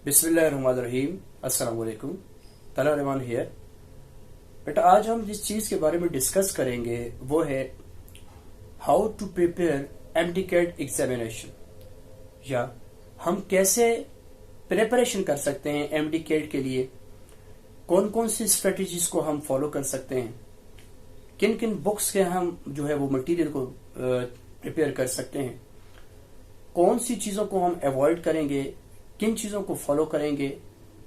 बिस्मिल्लाहिर्रहमानिर्रहीम। अस्सलाम वालेकुम। तला रहमान हियर। बेटा आज हम जिस चीज के बारे में डिस्कस करेंगे वो है how to prepare MDCAT examination, या हम कैसे प्रिपरेशन कर सकते हैं एमडीकेट के लिए, कौन कौन सी स्ट्रेटजीज को हम फॉलो कर सकते हैं, किन किन बुक्स के हम जो है वो मटेरियल को प्रिपेयर कर सकते हैं, कौन सी चीजों को हम अवॉइड करेंगे, किन चीजों को फॉलो करेंगे,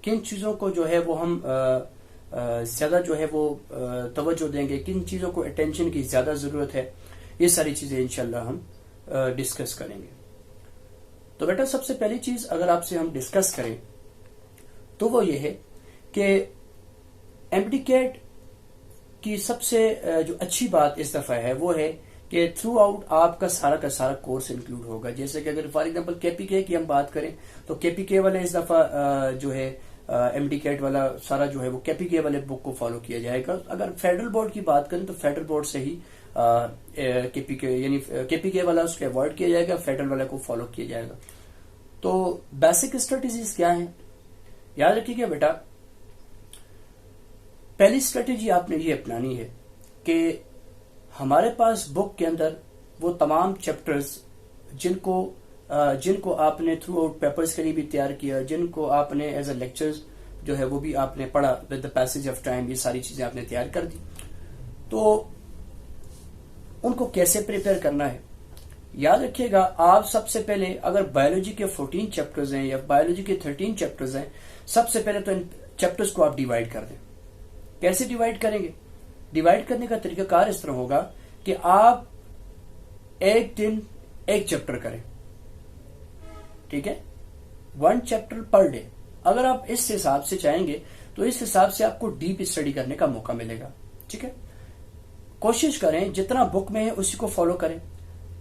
किन चीजों को जो है वो हम ज्यादा जो है वो तवज्जो देंगे, किन चीजों को अटेंशन की ज्यादा जरूरत है, ये सारी चीजें इंशाल्लाह हम डिस्कस करेंगे। तो बेटा सबसे पहली चीज अगर आपसे हम डिस्कस करें तो वो ये है कि एमडीकेट की सबसे जो अच्छी बात इस दफा है वो है कि थ्रू आउट आपका का सारा कोर्स इंक्लूड होगा। जैसे कि अगर फॉर एग्जांपल केपीके की हम बात करें तो केपीके वाले इस दफा जो है एमडीकेट वाला सारा जो है वो केपीके वाले बुक को फॉलो किया जाएगा। अगर फेडरल बोर्ड की बात करें तो फेडरल बोर्ड से ही केपीके यानी केपीके वाला उसको अवॉइड किया जाएगा, फेडरल वाले को फॉलो किया जाएगा। तो बेसिक स्ट्रेटेजीज क्या है, याद रखिएगा बेटा। पहली स्ट्रेटेजी आपने ये अपनानी है कि हमारे पास बुक के अंदर वो तमाम चैप्टर्स जिनको आपने थ्रू आउट पेपर्स के लिए भी तैयार किया, जिनको आपने एज अ लेक्चर्स जो है वो भी आपने पढ़ा with the passage of time, ये सारी चीजें आपने तैयार कर दी। तो उनको कैसे प्रिपेयर करना है, याद रखिएगा। आप सबसे पहले अगर बायोलॉजी के 14 चैप्टर्स हैं या बायोलॉजी के 13 चैप्टर्स हैं, सबसे पहले तो इन चैप्टर्स को आप डिवाइड कर दें। कैसे डिवाइड करेंगे? डिवाइड करने का तरीकाकार इस तरह होगा कि आप एक दिन एक चैप्टर करें, ठीक है, 1 चैप्टर पर डे। अगर आप इस हिसाब से चाहेंगे तो इस हिसाब से आपको डीप स्टडी करने का मौका मिलेगा, ठीक है। कोशिश करें जितना बुक में है उसी को फॉलो करें।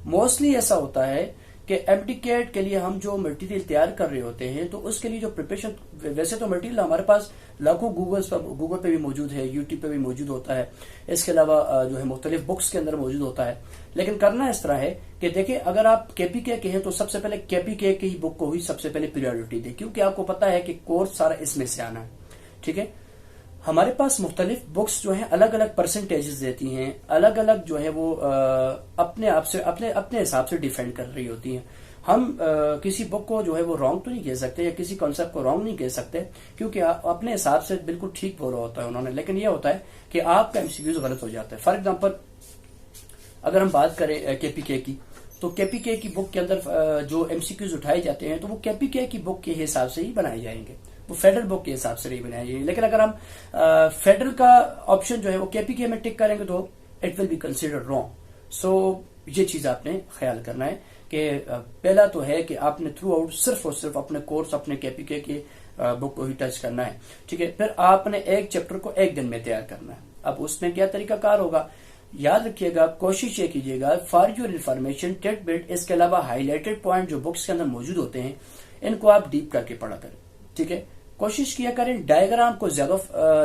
मोस्टली ऐसा होता है कि एमडीकेट के लिए हम जो मटेरियल तैयार कर रहे होते हैं तो उसके लिए जो प्रिपरेशन, वैसे तो मटेरियल हमारे पास लाखों गूगल पे भी मौजूद है, यूट्यूब पे भी मौजूद होता है, इसके अलावा जो है मुख्तलिफ बुक्स के अंदर मौजूद होता है। लेकिन करना इस तरह है कि देखिए, अगर आप केपीके के हैं तो सबसे पहले केपीके की बुक को ही सबसे पहले प्रायोरिटी दें, क्योंकि आपको पता है कि कोर्स सारा इसमें से आना है, ठीक है। हमारे पास मुख्तलिफ बुक्स जो है अलग अलग परसेंटेजेस देती हैं, अलग अलग जो है वो अपने आप से अपने हिसाब से डिफेंड कर रही होती हैं। हम किसी बुक को जो है वो रॉन्ग तो नहीं कह सकते या किसी कॉन्सेप्ट को रॉन्ग नहीं कह सकते, क्योंकि अपने हिसाब से बिल्कुल ठीक बोला होता है उन्होंने। लेकिन यह होता है कि आपका एमसीक्यूज गलत हो जाता है। फॉर एग्जाम्पल अगर हम बात करें केपीके की, तो केपीके की बुक के अंदर जो एमसीक्यूज उठाए जाते हैं तो वो केपीके की बुक के हिसाब से ही बनाए जाएंगे, वो फेडरल बुक के हिसाब से नहीं बनाए जाएंगे। लेकिन अगर हम फेडरल का ऑप्शन जो है वो केपीके में टिक करेंगे तो it will be considered wrong. So ये चीज आपने ख्याल करना है कि पहला तो है कि आपने थ्रू आउट सिर्फ और सिर्फ अपने कोर्स अपने केपीके की बुक को ही टच करना है, ठीक है। फिर आपने एक चैप्टर को एक दिन में तैयार करना है। अब उसमें क्या तरीकाकार होगा, याद रखिएगा, कोशिश ये कीजिएगा फॉर योर इन्फॉर्मेशन टिटबिट, इसके अलावा हाईलाइटेड पॉइंट जो बुक्स के अंदर मौजूद होते हैं इनको आप डीप करके पढ़ा करें, ठीक है। कोशिश किया करें डायग्राम को ज्यादा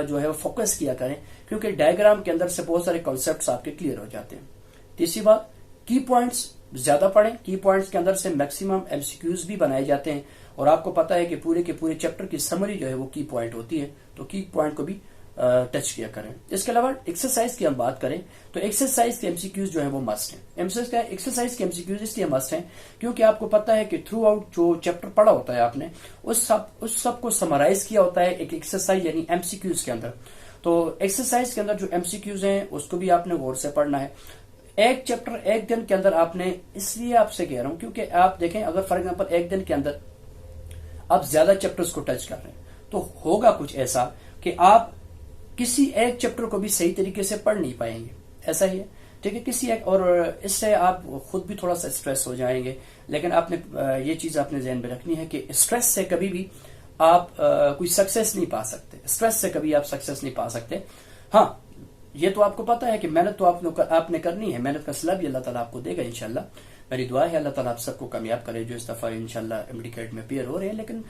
जो है फोकस किया करें, क्योंकि डायग्राम के अंदर से बहुत सारे कॉन्सेप्ट्स आपके क्लियर हो जाते हैं। तीसरी बात, की पॉइंट्स ज्यादा पढ़ें। की पॉइंट्स के अंदर से मैक्सिमम एमसीक्यूज भी बनाए जाते हैं और आपको पता है कि पूरे के पूरे चैप्टर की समरी जो है वो की पॉइंट होती है, तो की पॉइंट को भी टच किया करें। इसके अलावा एक्सरसाइज की हम बात करें तो एक्सरसाइज के एमसीक्यूज जो है वो मस्ट है। एक्सरसाइज के एमसीक्यूज इसलिए मस्ट हैं क्योंकि आपको पता है कि थ्रू आउट जो चैप्टर पढ़ा होता है आपने उस सब को समराइज किया होता है एक एक्सरसाइज यानी एमसीक्यूज के अंदर। तो एक्सरसाइज के अंदर जो एमसीक्यूज हैं उसको भी आपने गौर से पढ़ना है। एक चैप्टर एक दिन के अंदर आपने, इसलिए आपसे कह रहा हूं क्योंकि आप देखें अगर फॉर एग्जाम्पल एक दिन के अंदर आप ज्यादा चैप्टर्स को टच कर रहे हैं तो होगा कुछ ऐसा कि आप किसी एक चैप्टर को भी सही तरीके से पढ़ नहीं पाएंगे, ऐसा ही है, ठीक है। किसी एक, और इससे आप खुद भी थोड़ा सा स्ट्रेस हो जाएंगे। लेकिन आपने ये चीज आपने ध्यान में रखनी है कि स्ट्रेस से कभी भी आप कोई सक्सेस नहीं पा सकते, स्ट्रेस से कभी आप सक्सेस नहीं पा सकते। हाँ, ये तो आपको पता है कि मेहनत तो आपने करनी है, मेहनत का सिला भी अल्लाह ताला आपको देगा इंशाल्लाह। मेरी दुआ है अल्लाह ताला आप सबको कामयाब करे जो इस दफा इंशाल्लाह एमडीकेट में पेयर हो रहे हैं। लेकिन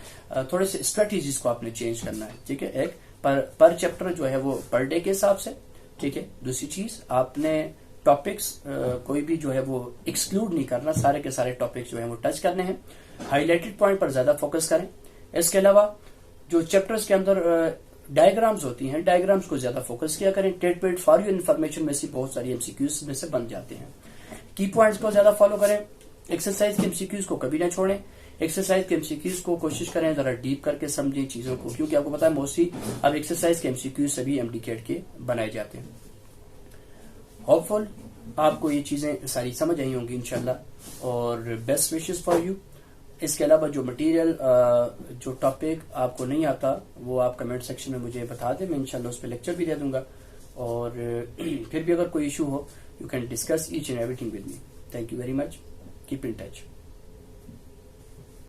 थोड़े से स्ट्रेटेजीज को आपने चेंज करना है, ठीक है। एक पर चैप्टर जो है वो पर डे के हिसाब से, ठीक है। दूसरी चीज, आपने टॉपिक्स कोई भी जो है वो एक्सक्लूड नहीं करना, सारे के सारे टॉपिक्स जो है वो टच करने हैं। हाईलाइटेड पॉइंट पर ज्यादा फोकस करें। اس کے علاوہ جو چیپٹرز کے اندر ڈائیگرامز ہوتی ہیں، ڈائیگرامز کو زیادہ فوکس کیا کریں. ٹیٹ فار یور انفارمیشن میں سے بہت ساری ایم سی کیوز میں سے بن جاتے ہیں. کی پوائنٹس کو زیادہ فالو کریں. ایکسرسائز کے ایم سی کیوز کو کبھی نہ چھوڑیں. ایکسرسائز کے ایم سی کیوز کو کوشش کریں ذرا ڈیپ کر کے سمجھیں چیزوں کو، کیونکہ آپ کو پتا ہے موسٹلی اب ایکسرسائز کے ایم سی کیوز سبھی ایم ڈی کیٹ کے بنائے جاتے ہیں. ہوپ فل آپ کو یہ چیزیں ساری سمجھ آئی ہوں گی انشاءاللہ، اور بیسٹ وشز فار یو. اس کے علاوہ جو مٹیریل جو ٹاپک آپ کو نہیں آتا وہ آپ کمنٹ سیکشن میں مجھے بتا دیں، میں انشاءاللہ اس پہ لیکچر بھی دے دوں گا. اور پھر بھی اگر کوئی issue who you can discuss each and every thing with me. Thank you very much. Keep in touch.